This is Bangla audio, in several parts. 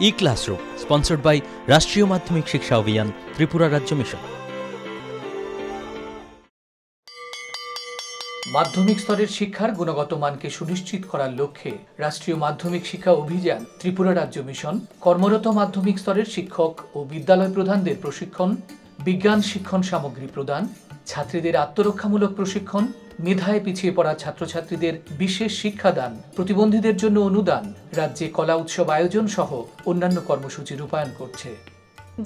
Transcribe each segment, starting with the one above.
E-Classroom, sponsored by রাষ্ট্রীয় মাধ্যমিক শিক্ষা অভিযান, ত্রিপুরা রাজ্য মিশন। মাধ্যমিক স্তরের শিক্ষার গুণগত মানকে সুনিশ্চিত করার লক্ষ্যে রাষ্ট্রীয় মাধ্যমিক শিক্ষা অভিযান, ত্রিপুরা রাজ্য মিশন কর্মরত মাধ্যমিক স্তরের শিক্ষক ও বিদ্যালয় প্রধানদের প্রশিক্ষণ, বিজ্ঞান শিক্ষণ সামগ্রী প্রদান, ছাত্রীদের আত্মরক্ষামূলক প্রশিক্ষণ, মেধায় পিছিয়ে পড়া ছাত্রছাত্রীদের বিশেষ শিক্ষাদান, প্রতিবন্ধীদের জন্য অনুদান, রাজ্যে কলা উৎসব আয়োজন সহ অন্যান্য কর্মসূচি রূপায়ণ করছে।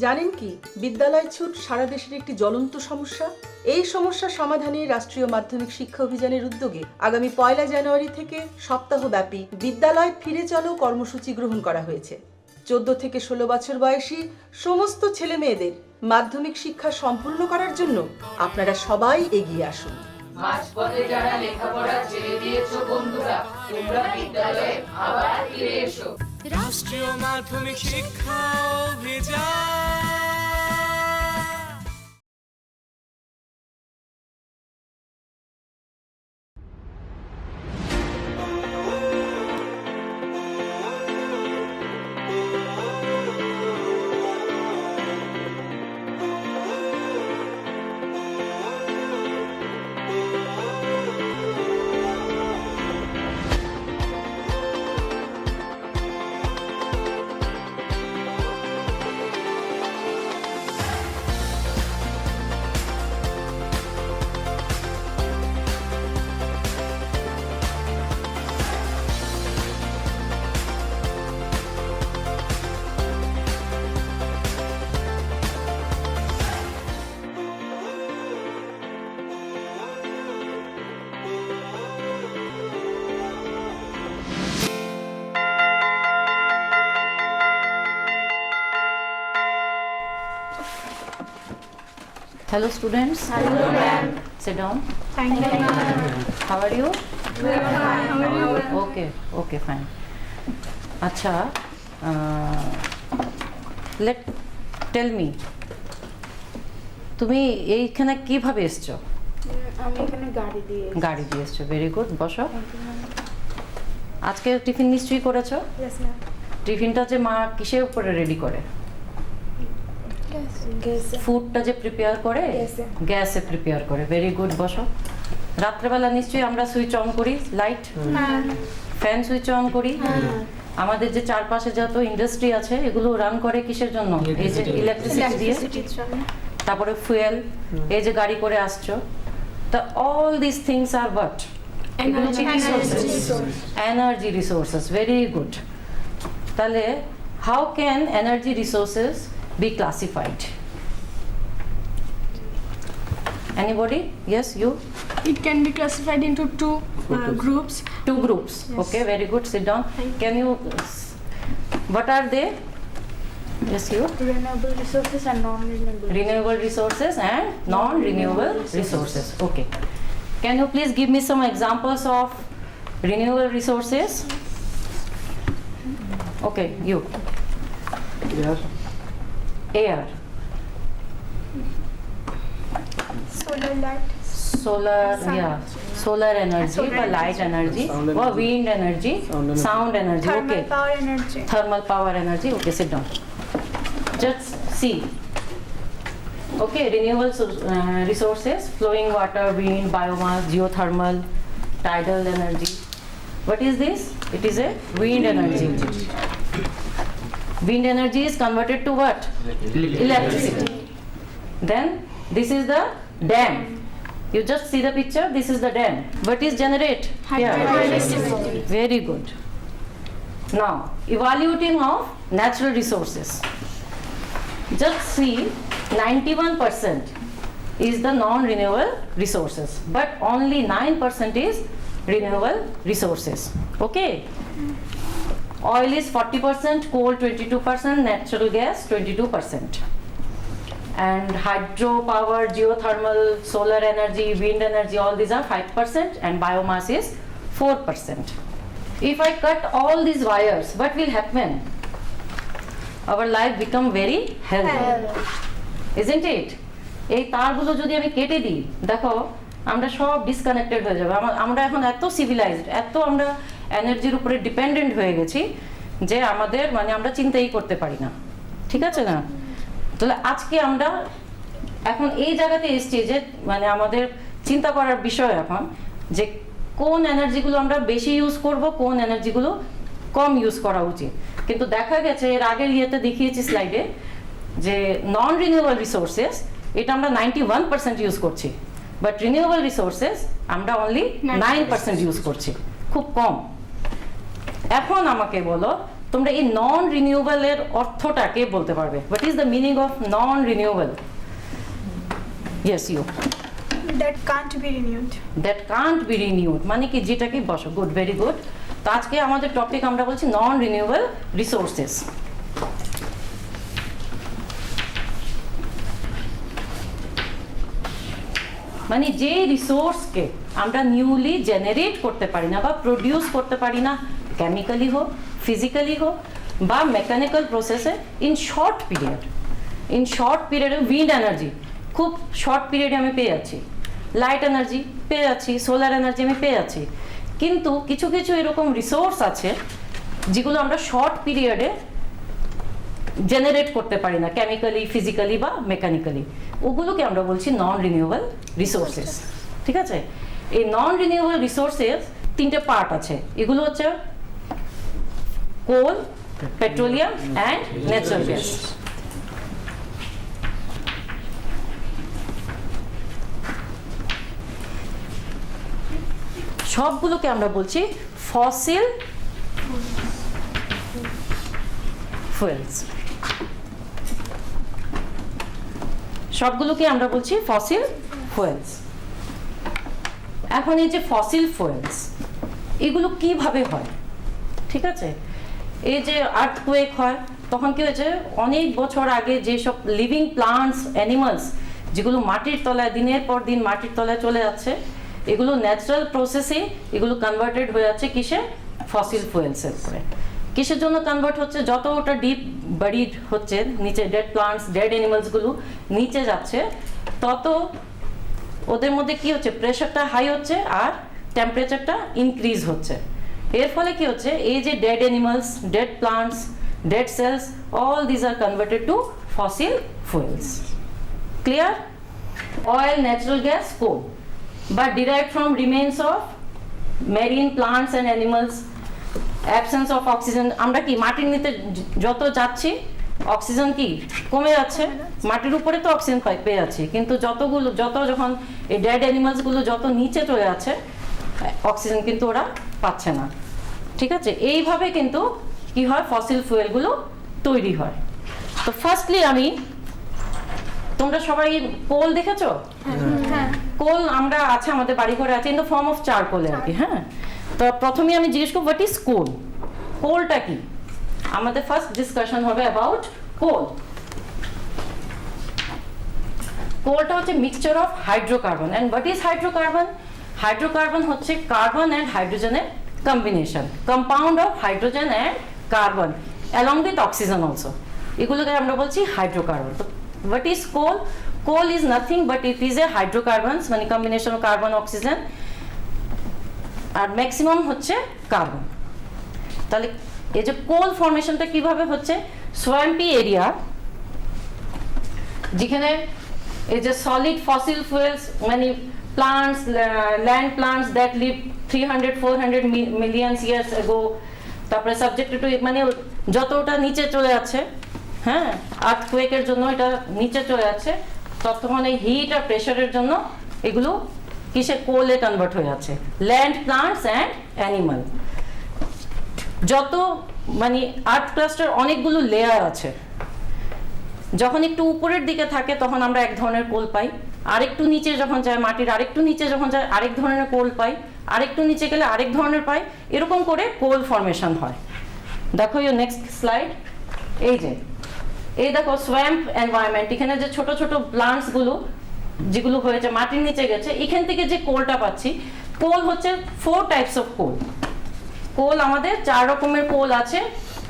জানেন কি, বিদ্যালয় ছুট সারা দেশের একটি জ্বলন্ত সমস্যা। এই সমস্যা সমাধানে রাষ্ট্রীয় মাধ্যমিক শিক্ষা অভিযানের উদ্যোগে আগামী 1 জানুয়ারি থেকে সপ্তাহব্যাপী বিদ্যালয় ফিরে চলো কর্মসূচি গ্রহণ করা হয়েছে। 14 থেকে 16 বছর বয়সী সমস্ত ছেলে মেয়েদের মাধ্যমিক শিক্ষা সম্পূর্ণ করার জন্য আপনারা সবাই এগিয়ে আসুন। মাঝপথে যারা লেখাপড়া ছেড়ে দিয়েছো বন্ধুরা, তোমরা বিদ্যালয়ে আবার ফিরে এসো। রাষ্ট্রীয় মাধ্যমিক শিক্ষা অভিযান। Hello students. Hello ma'am. Sit down. Thank you ma'am. How are you? We are fine. How are you? Okay, fine. আচ্ছা, tell me, তুমি এইখানে কিভাবে এসছো? আমি এখানে গাড়ি দিয়ে এসছো। ভেরি গুড, বসো। আজকে টিফিন নিশ্চয়ই করেছো? Yes ma'am. টিফিনটা যে মা কিসের উপরে রেডি করে? ফুডটা যে প্রিপেয়ার করে গ্যাসে প্রিপেয়ার করে। ভেরি গুড, বসো। রাত্রেবেলা নিশ্চয়ই আমরা সুইচ অন করি, লাইট, ফ্যান সুইচ অন করি। আমাদের যে চারপাশে যত ইন্ডাস্ট্রি আছে এগুলো রান করে কিসের জন্য? এই যে ইলেকট্রিসিটি দিয়ে। তারপরে ফুয়েল, এই যে গাড়ি করে আসছো, তা all this things are what? Energy resources. Very good. তাহলে how can energy resources be classified? Anybody? Yes, you? It can be classified into two groups. Two groups. Yes. Okay, very good. Sit down. Can you, what are they? Yes, you? Renewable resources and non-renewable. Renewable resources and non-renewable resources. Okay. Can you please give me some examples of renewable resources? Okay, you. Yes. Air. Solar light. Solar, Sun. yeah, solar energy, Solar or light energy, Sound or energy. wind energy, sound energy. Thermal Okay, power energy. thermal power energy. Okay, sit down. Just see. Okay, renewable resources: flowing water, wind, biomass, geothermal, tidal energy. What is this? It is a wind energy. Wind energy is converted to what? Electricity. Then this is the dam. You just see the picture. This is the dam. What is generate? Hydroelectricity. Very good. Now, evaluating of natural resources. Just see, 91% is the non-renewable resources, but only 9% is renewable resources. Okay. Oil is 40%, coal 22%, natural gas 22%. And hydropower, geothermal, solar energy, wind energy, all these are 5%, and biomass is 4%. If I cut all these wires, what will happen? Our life become very healthy. Isn't it? এই তারগুলো যদি আমি কেটে দিই, দেখো আমরা সব ডিসকানেক্টেড হয়ে যাবে। আমরা এখন এত সিভিলাইজড, এত আমরা এনার্জির উপরে ডিপেন্ডেন্ট হয়ে গেছি যে আমাদের মানে আমরা চিন্তাই করতে পারি না, ঠিক আছে না? তাহলে আজকে আমরা এখন এই জায়গাতে এসেছি যে মানে আমাদের চিন্তা করার বিষয় এখন যে কোন এনার্জিগুলো আমরা বেশি ইউজ করব, কোন এনার্জিগুলো কম ইউজ করা উচিত। কিন্তু দেখা গেছে এর আগের ইয়েতে দেখিয়েছি স্লাইডে যে নন রিনিউয়েবল রিসোর্সেস এটা আমরা 91% ইউজ করছি, বাট রিনিউয়েবল রিসোর্সেস আমরা অনলি 9% ইউজ করছি, খুব কম। এখন আমাকে বলো তোমরা এই নন রিনিউয়েবলের অর্থটাকে বলতে পারবে? What is the meaning of non renewable? Yes you. That can't be renewed. That can't be renewed মানে কি, যেটাকে বসো, গুড, ভেরি গুড। তো আজকে আমাদের টপিক আমরা বলছি নন রিনিউয়েবল রিসোর্সেস। মানে যে রিসোর্সকে আমরা নিউলি জেনারেট করতে পারি না বা প্রডিউস করতে পারি না, কেমিক্যালি হোক, ফিজিক্যালি হোক বা মেকানিক্যাল প্রসেসে, ইন শর্ট পিরিয়ডে উইন্ড এনার্জি খুব শর্ট পিরিয়ডে আমি পেয়ে যাচ্ছি, লাইট এনার্জি পেয়ে যাচ্ছি, সোলার এনার্জি আমি পেয়ে যাচ্ছি। কিন্তু কিছু কিছু এরকম রিসোর্স আছে যেগুলো আমরা শর্ট পিরিয়ডে জেনারেট করতে পারি না, কেমিক্যালি, ফিজিক্যালি বা মেকানিক্যালি। ওগুলোকে আমরা বলছি নন রিনিউয়েবল রিসোর্সেস, ঠিক আছে? এই নন রিনিউয়েবল রিসোর্সেস তিনটে পার্ট আছে, এগুলো হচ্ছে কোল, পেট্রোলিয়াম অ্যান্ড ন্যাচারাল গ্যাস। সবগুলোকে আমরা বলছি ফসিল ফুয়েলস, সবগুলোকে আমরা বলছি ফসিল ফুয়েলস। এখন এই যে ফসিল ফুয়েলস এগুলো কিভাবে হয়, ঠিক আছে? এই যে আর্থকুয়েক হয় তখন কি হয়েছে, অনেক বছর আগে যেসব লিভিং প্লান্টস, অ্যানিমালস যেগুলো মাটির তলায় দিনের পর দিন মাটির তলায় চলে যাচ্ছে, এগুলো ন্যাচারাল প্রসেসে এগুলো কনভার্টেড হয়ে যাচ্ছে কিসে, ফসিল ফুয়েলসের উপরে। কিসের জন্য কনভার্ট হচ্ছে, যত ওটা ডিপ বারিড হচ্ছে নিচে, ডেড প্লান্টস, ডেড অ্যানিমালসগুলো নিচে যাচ্ছে, তত ওদের মধ্যে কি হচ্ছে, প্রেশারটা হাই হচ্ছে আর টেম্পারেচারটা ইনক্রিজ হচ্ছে। এর ফলে কি হচ্ছে, এই যে dead animals, dead plants, dead cells, all this are converted to fossil fuels. Clear? Oil, natural gas, coal বা derived from remains of marine plants and animals, absence of oxygen। আমরা কি মাটির নিচে যত যাচ্ছি অক্সিজেন কি কমে যাচ্ছে, মাটির উপরে তো অক্সিজেন পেয়ে যাচ্ছি, কিন্তু যত যখন এই ডেড অ্যানিমালসগুলো যত নিচে চলে যাচ্ছে অক্সিজেন কিন্তু ওরা পাচ্ছে না, ঠিক আছে? এইভাবে কিন্তু কি হয়, ফসিল ফুয়েলগুলো তৈরি হয়। তো ফার্স্টলি তোমরা সবাই কোল দেখেছো? কোল আমরা আছে আমাদের বাড়ি ঘরে আছে, in the form of charcoal আর কি। হ্যাঁ, তো প্রথমে আমি জিজ্ঞেস করব হোয়াট ইজ কোল, কোলটা কি? আমাদের ফার্স্ট ডিসকাশন হবে অ্যাবাউট কোল। কোলটা হচ্ছে mixture of hydrocarbon. And what is hydrocarbon? Hydrocarbon হচ্ছে কার্বন অ্যান্ড হাইড্রোজেনের combination, compound of hydrogen and carbon along with oxygen also, এগুলোকে আমরা বলছি হাইড্রোকার্বন। তো what is coal? Coal is nothing but it is a hydrocarbons, মানে combination of carbon oxygen আর ম্যাক্সিমাম হচ্ছে কার্বন। তাহলে এই যে কোল ফর্মেশনটা কিভাবে হচ্ছে, সোয়াম্পি এরিয়া যেখানে এই যে সলিড ফসিল ফুয়েলস মানে plants, land plants that leave 300-400 millions years ago, তারপরে সাবজেক্টেড টু মানে যত ওটা নিচে চলে যাচ্ছে, হ্যাঁ, আর্থকুয়েকের জন্য এটা নিচে চলে যাচ্ছে, ততক্ষণ এই হিট আর প্রেশারের জন্য এগুলো কিসে, কোলে কনভার্ট হয়ে যাচ্ছে। ল্যান্ড প্লান্টস অ্যান্ড অ্যানিমাল, যত মানে আর্থ ক্লাস্টার অনেকগুলো লেয়ার আছে, যখন একটু উপরের দিকে থাকে তখন আমরা এক ধরনের কোল পাই, আরেকটু নিচে যখন যায়, মাটির আরেকটু নিচে যখন যায় আরেক ধরনের কোল পাই, আরেকটু নিচে গেলে আরেক ধরনের পাই, এরকম করে কোল ফর্মেশন হয়। দেখো ইউর নেক্সট স্লাইড, এই দেখো সোয়াম্প এনভায়রনমেন্ট, এখানে যে ছোট ছোট প্লান্টসগুলো যেগুলো হয়েছে মাটির নিচে গেছে, এখান থেকে যে কোলটা পাচ্ছি, কোল হচ্ছে 4 টাইপস অফ কোল। কোল আমাদের 4 রকমের কোল আছে,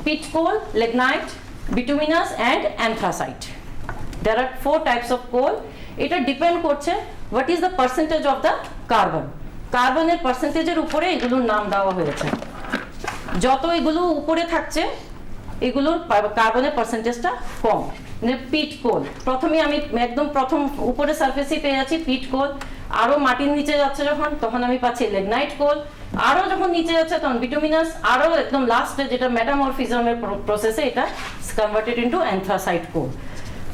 peat coal, lignite, bituminous and anthracite. There are 4 types of coal. এটা ডিপেন্ড করছে what is the percentage of the carbon, কার্বনের পার্সেন্টেজের উপরে এগুলোর নাম দেওয়া হয়েছে। যত এগুলো উপরে থাকছে এগুলোর কার্বনের পার্সেন্টেজটা কম। মানে পিট কোল, প্রথমে আমি একদম প্রথম উপরে সারফেসে পেয়ে যাচ্ছি পিট কোল, আরো মাটির নিচে যাচ্ছে যখন তখন আমি পাচ্ছি লিগনাইট কোল, আরো যখন নিচে যাচ্ছে তখন বিটুমিনাস, আরো একদম লাস্টে যেটা মেটামরফিজমের প্রসেসে এটা কনভার্টেড ইনটু অ্যান্থ্রাসাইট কোল।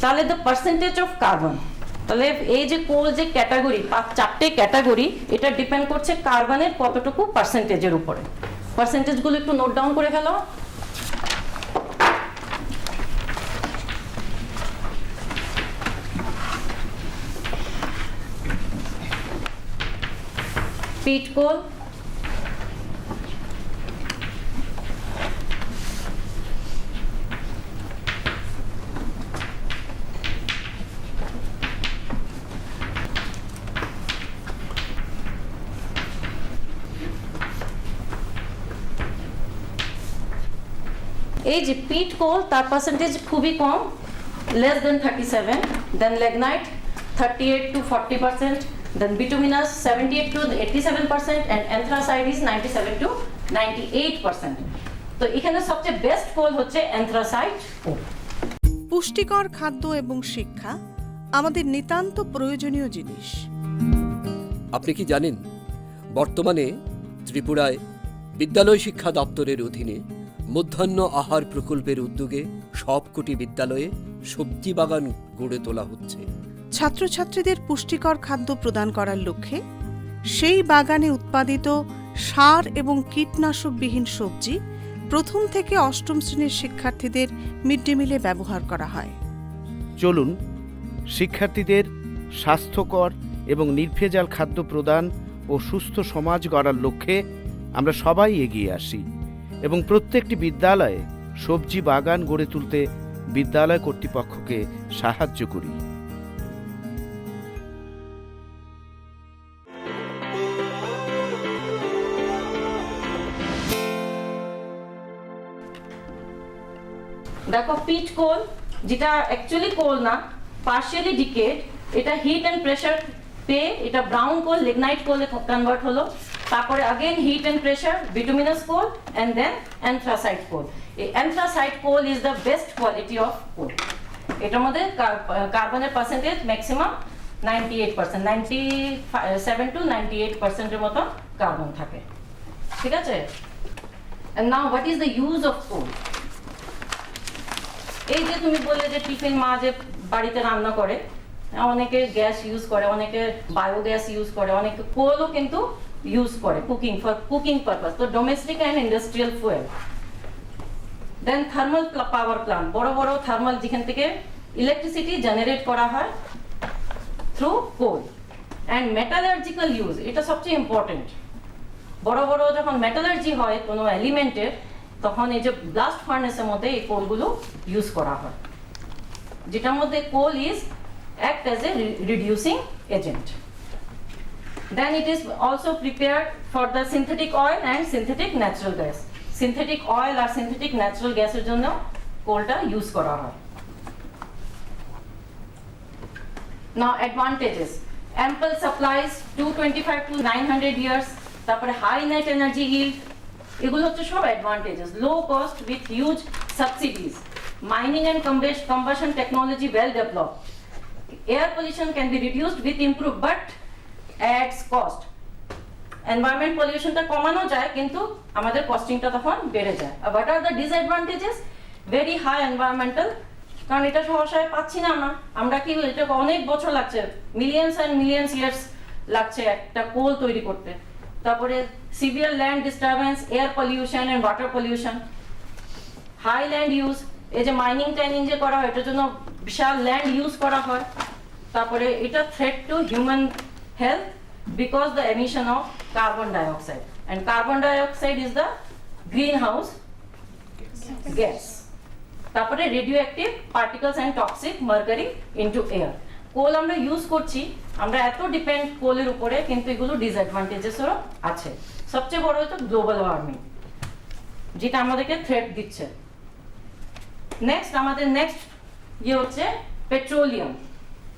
তাহলে দ্য পার্সেন্টেজ অফ কার্বন, তাহলে এই যে কোল যে ক্যাটাগরি, 4টে ক্যাটাগরি, এটা ডিপেন্ড করছে কার্বনের কতটুকু পার্সেন্টেজের উপরে। পার্সেন্টেজগুলো একটু নোট ডাউন করে ফেলো। পিট কোল, এই যে পিট কোল তার পার্সেন্টেজ খুবই কম, less than 37, then lignite 38 to 40%, then bituminous 78 to 87%, and anthracite is 97 to 98%. তো এখানে সবচেয়ে বেস্ট কোল হচ্ছে অ্যান্থ্রাসাইট কোল। পুষ্টিকর খাদ্য এবং শিক্ষা আমাদের নিতান্ত প্রয়োজনীয় জিনিস। আপনি কি জানেন বর্তমানে ত্রিপুরায় বিদ্যালয় শিক্ষা দপ্তরের অধীনে মধ্যাহ্ন আহার প্রকল্পের উদ্যোগে সবকটি বিদ্যালয়ে সবজি বাগান গড়ে তোলা হচ্ছে। ছাত্রছাত্রীদের পুষ্টিকর খাদ্য প্রদান করার লক্ষ্যে সেই বাগানে উৎপাদিত সার এবং কীটনাশকবিহীন সবজি প্রথম থেকে অষ্টম শ্রেণীর শিক্ষার্থীদের মিড ডে মিলে ব্যবহার করা হয়। চলুন শিক্ষার্থীদের স্বাস্থ্যকর এবং নির্ভেজাল খাদ্য প্রদান ও সুস্থ সমাজ গড়ার লক্ষ্যে আমরা সবাই এগিয়ে আসি এবং প্রত্যেকটি বিদ্যালয়ে সবজি বাগান গড়ে তুলতে বিদ্যালয় কর্তৃপক্ষকে সাহায্য করি। দেখো পিট কোল, যেটা অ্যাকচুয়ালি কোল না, পার্শিয়ালি ডিকেড, এটা হিট অ্যান্ড প্রেসার পেয়ে এটা ব্রাউন কোল লিগনাইট কোলে কনভার্ট হলো, তারপরে again heat and pressure bituminous coal and then anthracite coal. এই anthracite coal is the best quality of coal. এটার মধ্যে কার্বনের পার্সেন্টেজ ম্যাক্সিমাম 98%, 97 to 98% এর মতো কার্বন থাকে। ঠিক আছে? And now what is the use of coal? এই যে তুমি বললে যে টিফিন মা যে বাড়িতে রান্না করে, অনেকে গ্যাস ইউজ করে, অনেকে বায়োগ্যাস ইউজ করে, অনেকে কোলও কিন্তু ইউজ করে কুকিং পারপাস। তো domestic and industrial fuel. Then thermal power plant, বড় বড় থার্মাল যেখান থেকে ইলেকট্রিসিটি জেনারেট করা হয় through coal. And metallurgical use, এটা সবচেয়ে ইম্পর্টেন্ট। বড় বড় যখন মেটালার্জি হয় কোনো এলিমেন্টের, তখন এই যে ব্লাস্ট ফার্নেসের মধ্যে এই কোলগুলো ইউজ করা হয়, যেটার মধ্যে coal is act as a reducing agent. Then it is also prepared for the synthetic oil and synthetic natural gas. Synthetic oil আর synthetic natural gas এর জন্য কোলটা ইউজ করা হয়। Now advantages: ample supplies 225 to 900 years, তারপরে high net energy yield, এগুলো হচ্ছে সব advantages. Low cost with huge subsidies. Mining and combustion technology well developed. Air pollution can be reduced with improved but adds cost. Environment pollution টা কমানো যায় কিন্তু আমাদের কস্টিংটা তখন বেড়ে যায়। What are the disadvantages? Very high environmental, কারণ এটা সহসায় পাচ্ছি না আমরা কি এটা অনেক বছর লাগছে, মিলিয়নস এন্ড মিলিয়নস ইয়ার্স লাগছে একটা কোল তৈরি করতে। তারপরে severe land disturbance, air pollution and water pollution, high land use, এই যে মাইনিং টাইনিং যে করা হয় এটার জন্য বিশাল ল্যান্ড ইউজ করা হয়। তারপরে এটা threat to human health because the emission of carbon dioxide, and carbon dioxide is the greenhouse gas. তারপরে radioactive particles and toxic mercury into air. কোল আমরা ইউজ করছি, আমরা এত ডিপেন্ড কোলের উপরে, কিন্তু এগুলো ডিসঅ্যাডভান্টেজেসও আছে। সবচেয়ে বড় হচ্ছে গ্লোবাল ওয়ার্মিং, যেটা আমাদেরকে থ্রেট দিচ্ছে। নেক্সট আমাদের নেক্সট ইয়ে হচ্ছে পেট্রোলিয়াম।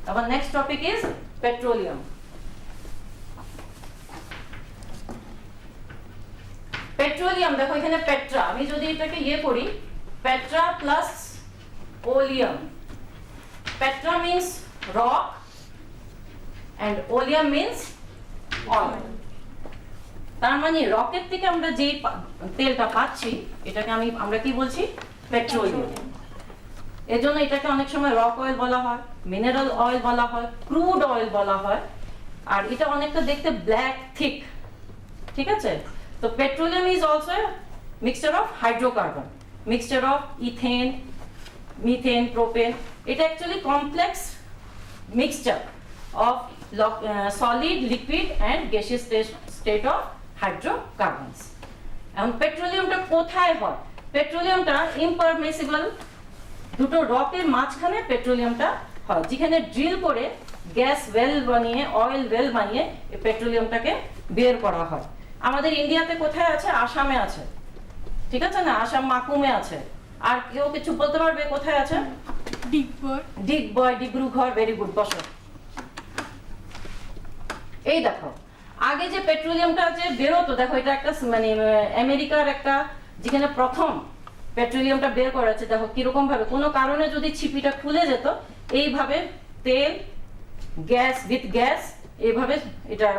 আবার next topic is petroleum. Petroleum দেখো এখানে পেট্রা, আমি যদি এটাকে ইয়ে করি Petra plus oleum, Petra means rock and oleum means oil. তার মানে রকেট থেকে আমরা যে তেলটা পাচ্ছি এটাকে আমরা কি বলছি, পেট্রোলিয়াম। এজন্য এটাকে অনেক সময় রক অয়েল বলা হয়, মিনারেল অয়েল বলা হয়, ক্রুড অয়েল বলা হয়, আর এটা অনেকটা দেখতে ব্ল্যাক থিক, ঠিক আছে। তো petroleum is also mixture of hydrocarbon, mixture of ethane, methane, propane. এটা actually complex mixture of solid, liquid and gaseous state of hydrocarbons. এখন পেট্রোলিয়ামটা কোথায় হয়? পেট্রোলিয়ামটা ইমপারমিসিবল দুটো রকের মাঝখানে পেট্রোলিয়ামটা হয়, যেখানে ড্রিল করে গ্যাস ওয়েল বানিয়ে, অয়েল ওয়েল বানিয়ে এই পেট্রোলিয়ামটাকে বের করা হয়। আমাদের ইন্ডিয়াতে কোথায় আছে? আসামে আছে, ঠিক আছে না, আসাম মাকুমে আছে। আর কেউ কিছু বলতে পারবে কোথায় আছে? ডিগবয়, ডিব্রুগড়। ভেরি গুড, বসো। এই দেখো আগে যে পেট্রোলিয়ামটা যে বেরোতো, দেখো এটা একটা মানে আমেরিকার একটা যেখানে প্রথম পেট্রোলিয়ামটা বের করা হচ্ছে, দেখো কিরকম ভাবে কোনো কারণে যদি ছিপিটা খুলে যেত এইভাবে তেল গ্যাস উইথ গ্যাস এইভাবে এটা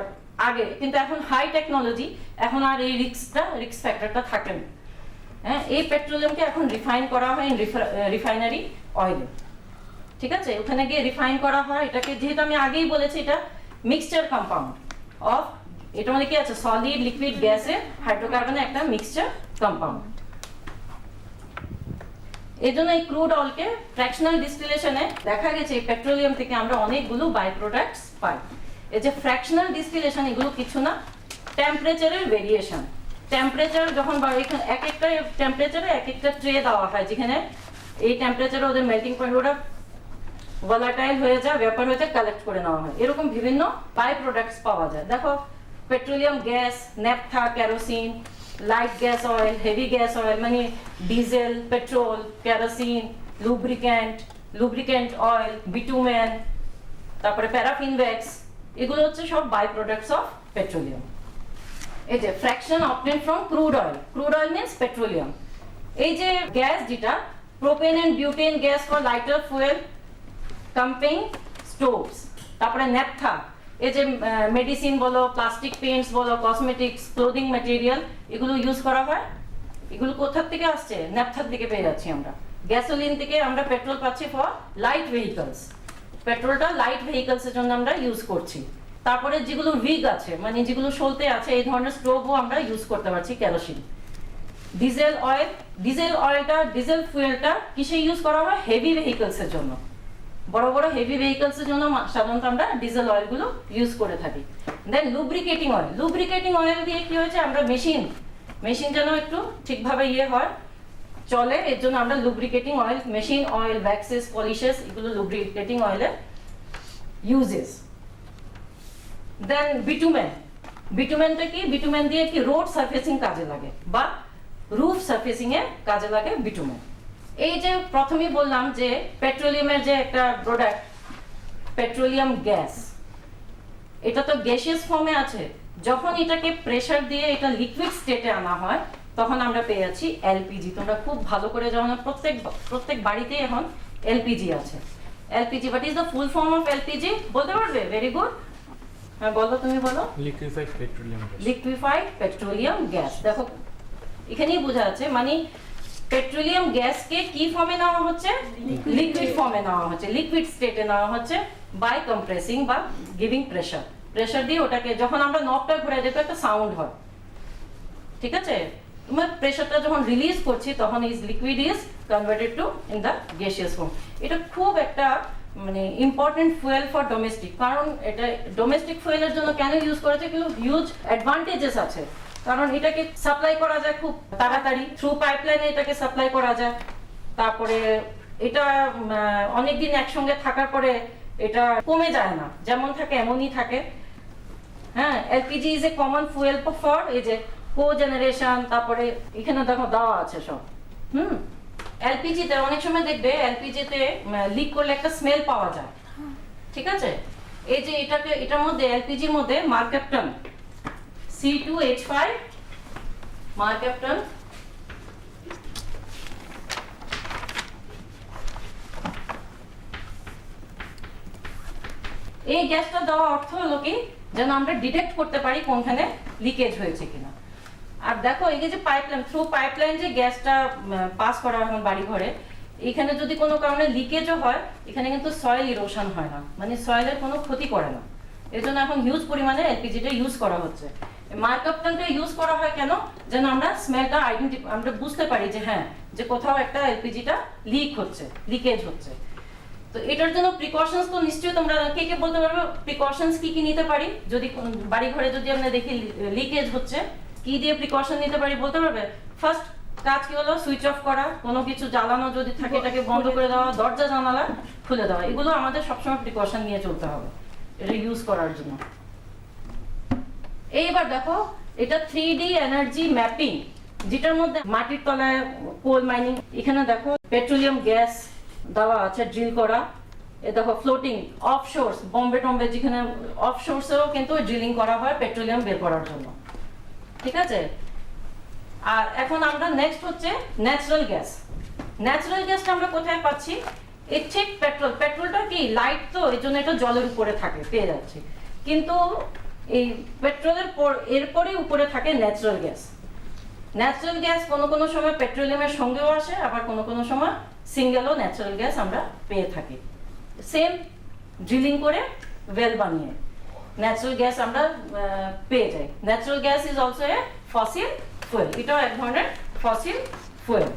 আগে, কিন্তু এখন হাই টেকনোলজি, এখন আর এই রিস্ক ফ্যাক্টরটা থাকে না। হ্যাঁ, এই পেট্রোলিয়ামকে এখন রিফাইন করা হয় রিফাইনারি অয়েলে, ঠিক আছে, ওখানে গিয়ে রিফাইন করা হয় এটাকে। যেহেতু আমি আগেই বলেছি এটা মিক্সচার কম্পাউন্ড অফ, এটা মানে কি আছে, সলিড, লিকুইড, গ্যাসে, হাইড্রোকার্বনের একটা মিক্সচার কম্পাউন্ড। এই জন্য এই ক্রুড অয়েলকে ফ্র্যাকশনাল ডিস্টিলেশনে দেখা গেছে এই পেট্রোলিয়াম থেকে আমরা অনেকগুলো বাই প্রোডাক্টস পাই। এই যে ফ্র্যাকশনাল ডিস্টিলেশন এগুলো কিছু না, টেম্পারেচারের ভেরিয়েশন। টেম্পারেচার যখন এখানে এক একটা টেম্পারেচারে এক একটা ট্রে দেওয়া হয়, যেখানে এই টেম্পারেচারে ওদের মেল্টিং পয়েন্ট ওরা ভোলাটাইল হয়ে যায়, ব্যাপার হয়ে যায়, কালেক্ট করে নেওয়া হয়, এরকম বিভিন্ন বাই প্রোডাক্টস পাওয়া যায়। দেখো petroleum gas, naphtha, kerosene, light gas oil, heavy gas oil মানে diesel, petrol, kerosene, lubricant oil, bitumen, তারপরে প্যারাফিন ওয়্যাক্স, এগুলো হচ্ছে সব বাই প্রোডাক্টস অফ পেট্রোলিয়াম। এই যে fraction obtained from crude oil, crude oil means petroleum. এই যে গ্যাস যেটা propane and butane gas for lighter fuel camping stoves, তারপরে ন্যাপথা, এই যে মেডিসিন বলো, প্লাস্টিক পেইন্টস বলো, কসমেটিক্স, ক্লোদিং ম্যাটেরিয়াল, এগুলো ইউজ করা হয়। এগুলো কোথা থেকে আসছে? ন্যাপথার থেকে পেয়ে যাচ্ছি আমরা। গ্যাসোলিন থেকে আমরা পেট্রোল পাচ্ছি ফর লাইট ভেহিকলস, পেট্রোলটা লাইট ভেহিকলসের জন্য আমরা ইউজ করছি। তারপরে যেগুলো উইগ আছে মানে যেগুলো সলতে আছে, এই ধরনের স্টোভও আমরা ইউজ করতে পারছি, কেরোসিন। ডিজেল অয়েল, ডিজেল ফুয়েলটা কিসে ইউজ করা হয়? হেভি ভেহিকলসের জন্য, বড় বড় হেভি ভেহিকলসের জন্য সাধারণত আমরা ডিজেল অয়েলগুলো ইউজ করে থাকি। দেন লুব্রিকেটিং অয়েল দিয়ে কি হয়েছে, আমরা মেশিন যেন একটু ঠিকভাবে হয়, চলে, এর জন্য আমরা লুব্রিকেটিং অয়েল, মেশিন অয়েল, ভ্যাক্সেস, পলিশেস, এগুলো লুব্রিকেটিং অয়েলের ইউজেস। দেন বিটুমেনটা কি? বিটুমেন দিয়ে কি রোড সারফেসিং কাজে লাগে বা রুফ সারফেসিং এ কাজে লাগে বিটুমেন। এই যে প্রথমেই বললাম যে পেট্রোলিয়ামের যে একটা প্রোডাক্ট পেট্রোলিয়াম গ্যাস, এটা তো গ্যাসিয়াস ফর্মে আছে, যখন এটাকে প্রেসার দিয়ে এটা লিকুইড স্টেটে আনা হয় তখন আমরা পেয়ে যাচ্ছি এলপিজি। তোমরা খুব ভালো করে জানো, প্রত্যেক বাড়িতেই এখন এলপিজি আছে। LPG, what is the full form of LPG বলতে পারবে? ভেরি গুড, হ্যাঁ বলো, তুমি বলো। Liquefied petroleum gas. দেখো এখানেই বোঝা যাচ্ছে মানে পেট্রোলিয়াম গ্যাসকে কি ফর্মে নেওয়া হচ্ছে? লিকুইড ফর্মে নেওয়া হচ্ছে, লিকুইড স্টেটে নেওয়া হচ্ছে বাই কম্প্রেসিং বা গিভিং প্রেসার দিয়ে ওটাকে যখন আমরা নবটা ঘুরে যেতে একটা সাউন্ড হয়, ঠিক আছে, তোমার প্রেসারটা যখন রিলিজ করছি তখন এই liquid is converted to in the gaseous form. এটা খুব একটা মানে ইম্পর্টেন্ট ফুয়েল ফর ডোমেস্টিক, কারণ এটা ডোমেস্টিক ফুয়েলের জন্য কেন ইউজ করেছে, কিন্তু হিউজ অ্যাডভান্টেজেস আছে। কারণ এটাকে সাপ্লাই করা যায় খুব তাড়াতাড়ি, থ্রু পাইপলাইনে এটাকে সাপ্লাই করা যায়। তারপরে এটা অনেকদিন একসঙ্গে থাকার পরে এটা কমে যায় না, যেমন থাকে এমনই থাকে। হ্যাঁ, LPG is a common fuel for এই যে কো জেনারেশন, তারপরে এখানে দেখো দেওয়া আছে সব। এলপিজিতে অনেক সময় দেখবে এলপিজিতে লিক করলে একটা স্মেল পাওয়া যায়, ঠিক আছে। এই যে এটার মধ্যে এলপিজির মধ্যে মার্কেপটন C2H5 মার্কেপটন, এই গ্যাসটা দেওয়া অর্থ হলো কি যেন আমরা ডিটেক্ট করতে পারি কোনখানে লিকেজ হয়েছে কিনা। আর দেখো এই যে পাইপলাইন, থ্রু পাইপলাইন যে গ্যাসটা পাস করা হয় বাড়ি ঘরে, এখানে যদি কোনো কারণে লিকেজও হয়, এখানে কিন্তু সয়েল ইরোশন হয় না, মানে সয়েলের কোনো ক্ষতি করে না। এর জন্য এখন হিউজ পরিমাণে এলপিজিটা ইউজ করা হচ্ছে। মার্কআপটনটা ইউজ করা হয় কেন, যেন আমরা স্মেলটা আমরা বুঝতে পারি যে হ্যাঁ, যে কোথাও একটা এলপিজিটা লিক হচ্ছে, লিকেজ হচ্ছে। তো এটার জন্য প্রিকশনস তো নিশ্চয়ই তোমরা কে বলতে পারবে প্রিকশনস কি কি নিতে পারি, যদি বাড়ি ঘরে যদি আমরা দেখি লিকেজ হচ্ছে, কি দিয়ে প্রিকশন নিতে পারি বলতে পারবে? ফার্স্ট কাজ কি হলো, সুইচ অফ করা, কোনো কিছু জ্বালানো যদি থাকে এটাকে বন্ধ করে দেওয়া, দরজা জানালা খুলে দেওয়া, এগুলো আমাদের সবসময় প্রিকশন নিয়ে চলতে হবে এটা ইউজ করার জন্য। এইবার দেখো এটা 3D এনার্জি ম্যাপিং, যেটার মধ্যে মাটির তলায় কোল মাইনিং, এখানে দেখো পেট্রোলিয়াম গ্যাস দেওয়া আছে ড্রিল করা, এ দেখো ফ্লোটিং অফশোর্স, বোম্বে টম্বে যেখানে অফশোর্সেও কিন্তু ড্রিলিং করা হয় পেট্রোলিয়াম বের করার জন্য, ঠিক আছে। আর এখন আমরা নেক্সট হচ্ছে ন্যাচারাল গ্যাস। ন্যাচারাল গ্যাসটা আমরা কোথায় পাচ্ছি? এই ঠিক পেট্রোলটা কি লাইট, তো এই জন্য এটা জলের উপরে থাকে, পেয়ে যাচ্ছি, কিন্তু এই পেট্রোলের এরপরে উপরে থাকে ন্যাচারাল গ্যাস। ন্যাচারাল গ্যাস কোনো সময় পেট্রোলিয়ামের সঙ্গেও আসে, আবার কোনো সময় সিঙ্গেলও ন্যাচারাল গ্যাস আমরা পেয়ে থাকি, সেম ড্রিলিং করে ওয়েল বানিয়ে ন্যাচারাল গ্যাস আমরা পেয়ে যাই। Natural gas is also a fossil fuel, এটাও এক ধরনের ফসিল ফুয়েল।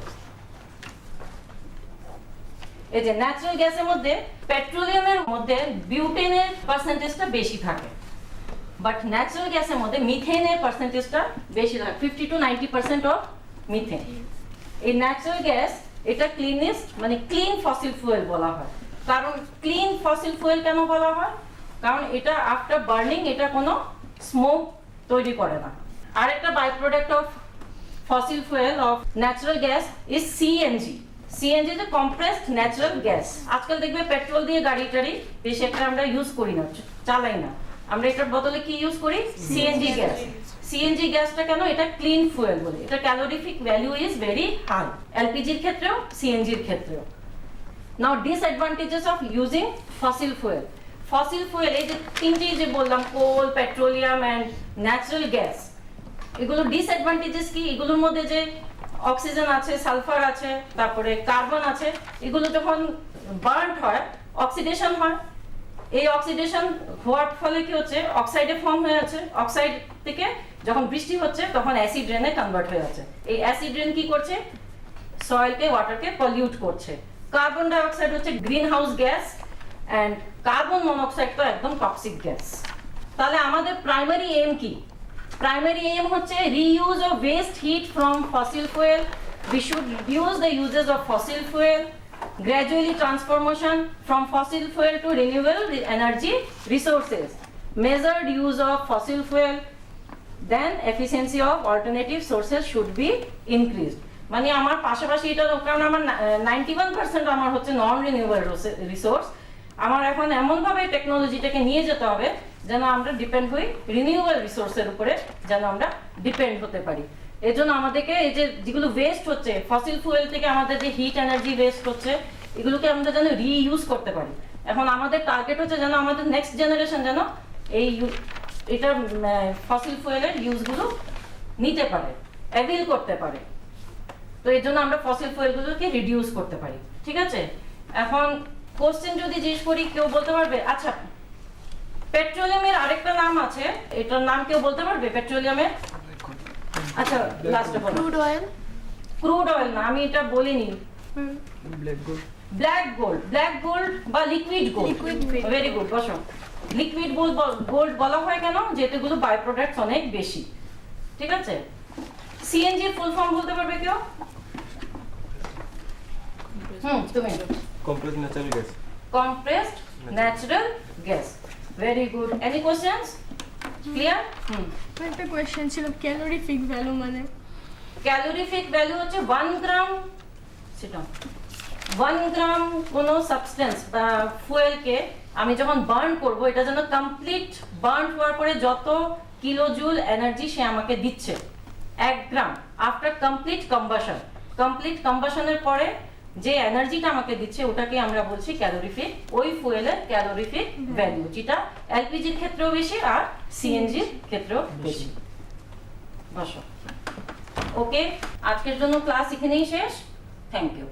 এই যে ন্যাচারাল গ্যাসের মধ্যে পেট্রোলিয়ামের মধ্যে বিউটেনের পার্সেন্টেজটা বেশি থাকে, বাট ন্যাচারাল গ্যাসের মধ্যে মিথেনের পার্সেন্টেজটা বেশি থাকে, 50 to 90% অফ মিথেন। এই ন্যাচারাল গ্যাস এটা ক্লিনেস্ট, মানে ক্লিন ফসিল ফুয়েল বলা হয়। কারণ ক্লিন ফসিল ফুয়েল কেন বলা হয়? কারণ এটা আফটার বার্নিং এটা কোনো স্মোক তৈরি করে না। আরেকটা by product of fossil fuel of natural gas is CNG. CNG যে কম্প্রেসড ন্যাচারাল গ্যাস। আজকাল দেখবে পেট্রোল দিয়ে গাড়ি টাড়ি বেশি একটা আমরা ইউজ করি না, চালাই না, আমরা এটার বদলে কি ইউজ করি? CNG gas. সিএনজি গ্যাসটা কেন? এটা ক্লিন ফুয়েল বলে, এটা calorific value is very high, এলপিজির ক্ষেত্রেও সিএনজির ক্ষেত্রেও। Now disadvantages of using fossil fuel. Fossil fuel এই যে তিনটি যে বললাম, coal, petroleum and natural gas, এগুলো ডিসঅ্যাডভান্টেজেস কি? এগুলোর মধ্যে যে অক্সিজেন আছে, সালফার আছে, তারপরে কার্বন আছে, এগুলো যখন বার্ন হয় অক্সিডেশন হয়। এই অক্সিডেশন হওয়ার ফলে কি হচ্ছে? অক্সাইডে ফর্ম হয়ে আছে, অক্সাইড থেকে যখন বৃষ্টি হচ্ছে তখন অ্যাসিড রেনে কনভার্ট হয়ে যাচ্ছে। এই অ্যাসিড রেন কি করছে? সয়েলকে, ওয়াটারকে পলিউট করছে। কার্বন ডাই অক্সাইড হচ্ছে green house gas, and carbon monoxide তো একদম টক্সিক গ্যাস। তাহলে আমাদের প্রাইমারি এম কি? প্রাইমারি এম হচ্ছে reuse of waste heat from fossil fuel. We should reduce the uses of fossil fuel, gradually transformation from fossil fuel to renewable energy resources, measured use of fossil fuel, then efficiency of alternative sources should be increased. মানে আমার পাশাপাশি এটা, কারণ আমার 91% আমার হচ্ছে নন রিনিউয়েবল রিসোর্স, আমার এখন এমনভাবে টেকনোলজিটাকে নিয়ে যেতে হবে যেন আমরা ডিপেন্ড হই রিনিউয়েবল রিসোর্সের উপরে, যেন আমরা ডিপেন্ড হতে পারি। এর জন্য আমাদেরকে এই যে যেগুলো ওয়েস্ট হচ্ছে ফসিল ফুয়েল থেকে, আমাদের যে হিট এনার্জি ওয়েস্ট হচ্ছে, এগুলোকে আমরা যেন রিইউজ করতে পারি। এখন আমাদের টার্গেট হচ্ছে যেন আমাদের নেক্সট জেনারেশন যেন এটা ফসিল ফুয়েলের ইউজগুলো নিতে পারে, অ্যাভেল করতে পারে। তো এর জন্য আমরা ফসিল ফুয়েলগুলোকে রিডিউস করতে পারি, ঠিক আছে। এখন কোশ্চেন যদি জিজ্ঞেস করি, কেউ বলতে পারবে? আচ্ছা, পেট্রোলিয়ামের আরেকটা নাম আছে, এটার নাম কেউ বলতে পারবে পেট্রোলিয়ামের? আচ্ছা, লাস্টে বলো। Crude oil. ক্রুড অয়েল না, আমি এটা বলিনি। Black gold. Black gold, black gold বা লিকুইড গোল্ড। ভেরি গুড, বসো। লিকুইড গোল্ড বলা হয় কেন? যেহেতু এগুলো বাই প্রোডাক্টস অনেক বেশি, ঠিক আছে। সিএনজি ফুল ফর্ম বলতে পারবে কেউ? তুমি। compressed natural gas. Compressed natural gas. Very good. Any questions? Clear? একটা কোয়েশ্চেন ছিল, ক্যালোরিফিক ভ্যালু মানে? ক্যালোরিফিক ভ্যালু হচ্ছে 1 গ্রাম, সেটা 1 গ্রাম কোনো সাবস্টেন্স বা ফুয়েলকে আমি যখন বার্ন করব, এটা যেন কমপ্লিট বার্ন হওয়ার পরে যত কিলো জুল এনার্জি সে আমাকে দিচ্ছে, 1 গ্রাম আফটার কমপ্লিট কম্বাশনের পরে যে এনার্জিটা আমাকে দিচ্ছে ওটাকে আমরা বলছি ক্যালোরিফিক, ওই ফুয়েলের ক্যালোরিফিক ভ্যালু, যেটা এলপিজির ক্ষেত্রেও বেশি আর সিএনজির ক্ষেত্রেও বেশি। বসো। ওকে, আজকের জন্য ক্লাস এখানেই শেষ। Thank you.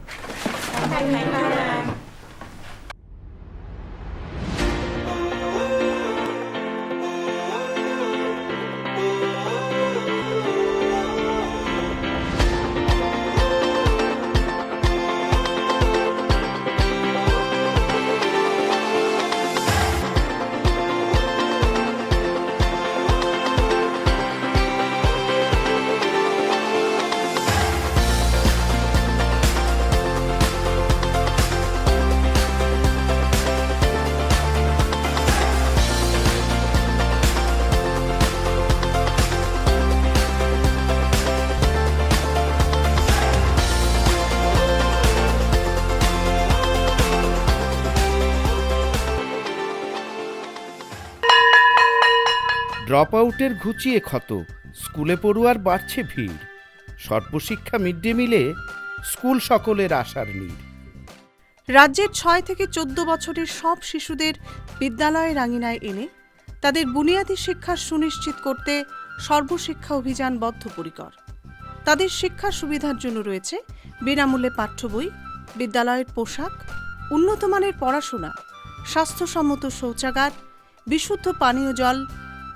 ড্রপ আউটের ঘুচিয়ে ক্ষত, স্কুলে পড়ুয়ার বাড়ছে ভিড়, সর্বশিক্ষা মিড ডে মিলে স্কুল সকলের আশার নীড়। রাজ্যের 6 থেকে 14 বছরের সব শিশুদের বিদ্যালয়ের আঙিনায় এনে তাদের বুনিয়াদী শিক্ষা সুনিশ্চিত করতে সর্বশিক্ষা অভিযান বদ্ধপরিকর। তাদের শিক্ষার সুবিধার জন্য রয়েছে বিনামূল্যে পাঠ্য বই, বিদ্যালয়ের পোশাক, উন্নত মানের পড়াশোনা, স্বাস্থ্যসম্মত শৌচাগার, বিশুদ্ধ পানীয় জল,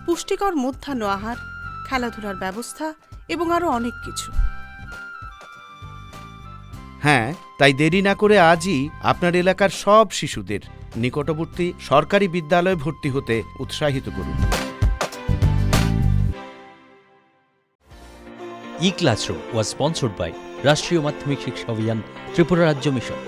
পুষ্টিকর মধ্যাহ্ন আহার, খেলাধুলার ব্যবস্থা এবং আরও অনেক কিছু। হ্যাঁ, তাই দেরি না করে আজই আপনার এলাকার সব শিশুদের নিকটবর্তী সরকারি বিদ্যালয়ে ভর্তি হতে উৎসাহিত করুন। E-Classroom was sponsored by রাষ্ট্রীয় মাধ্যমিক শিক্ষা অভিযান, ত্রিপুরা রাজ্য মিশন।